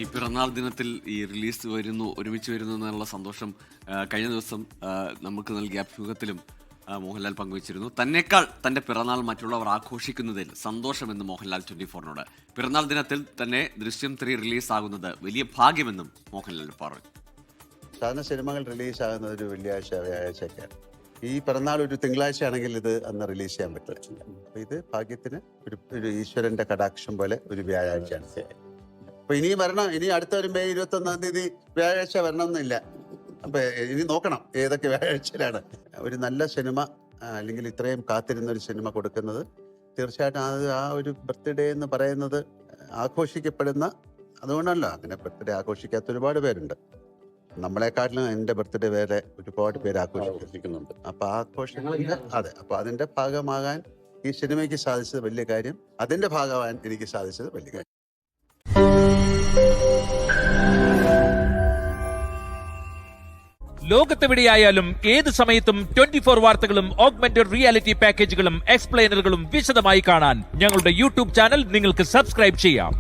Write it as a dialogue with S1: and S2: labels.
S1: ഈ പിറന്നാൾ ദിനത്തിൽ ഈ റിലീസ് ഒരുമിച്ച് വരുന്നു എന്നുള്ള സന്തോഷം കഴിഞ്ഞ ദിവസം നമുക്ക് നൽകിയ അഭിമുഖത്തിലും മോഹൻലാൽ പങ്കുവച്ചിരുന്നു. തന്നെക്കാൾ തന്റെ പിറന്നാൾ മറ്റുള്ളവർ ആഘോഷിക്കുന്നതിൽ സന്തോഷമെന്ന് മോഹൻലാൽ 24നോട്. പിറന്നാൾ ദിനത്തിൽ തന്നെ ദൃശ്യം 3 റിലീസാകുന്നത് വലിയ ഭാഗ്യമെന്നും മോഹൻലാൽ പറഞ്ഞു.
S2: സാധാരണ സിനിമകൾ റിലീസാകുന്നത് ഒരു വെള്ളിയാഴ്ച വ്യാഴാഴ്ചയൊക്കെയാണ്. ഈ പിറന്നാൾ ഒരു തിങ്കളാഴ്ച ആണെങ്കിൽ ഇത് അന്ന് റിലീസ് ചെയ്യാൻ പറ്റില്ല. അപ്പൊ ഇത് ഭാഗ്യത്തിന് ഒരു ഈശ്വരന്റെ കടാക്ഷം പോലെ ഒരു വ്യാഴാഴ്ചയാണ്. അപ്പൊ ഇനി വരണം, ഇനി അടുത്ത ഒരു മെയ് 21-ാം തീയതി വ്യാഴാഴ്ച വരണം എന്നില്ല. അപ്പൊ ഇനി നോക്കണം ഏതൊക്കെ വ്യാഴാഴ്ചയിലാണ് ഒരു നല്ല സിനിമ അല്ലെങ്കിൽ ഇത്രയും കാത്തിരുന്ന ഒരു സിനിമ കൊടുക്കുന്നത്. തീർച്ചയായിട്ടും അത് ആ ഒരു ബർത്ത്ഡേ എന്ന് പറയുന്നത് ആഘോഷിക്കപ്പെടുന്ന, അതുകൊണ്ടല്ല അങ്ങനെ ബർത്ത്ഡേ ആഘോഷിക്കാത്ത ഒരുപാട് പേരുണ്ട്. നമ്മളെക്കാട്ടിലും എൻ്റെ ബർത്ത്ഡേ വേറെ ഒരുപാട് പേര് ആഘോഷിക്കുന്നുണ്ട്. അപ്പൊ ആഘോഷങ്ങളുടെ അപ്പൊ അതിന്റെ ഭാഗമാകാൻ ഈ സിനിമയ്ക്ക് സാധിച്ചത് വലിയ കാര്യം, അതിന്റെ ഭാഗമാകാൻ എനിക്ക് സാധിച്ചത് വലിയ കാര്യം.
S3: ലോകത്തെവിടെയായാലും ഏത് സമയത്തും 24 വാർത്തകളും ഓഗ്മെന്റഡ് റിയാലിറ്റി പാക്കേജുകളും എക്സ്പ്ലെയിനറുകളും വിശദമായി കാണാൻ ഞങ്ങളുടെ യൂട്യൂബ് ചാനൽ നിങ്ങൾക്ക് സബ്സ്ക്രൈബ് ചെയ്യാം.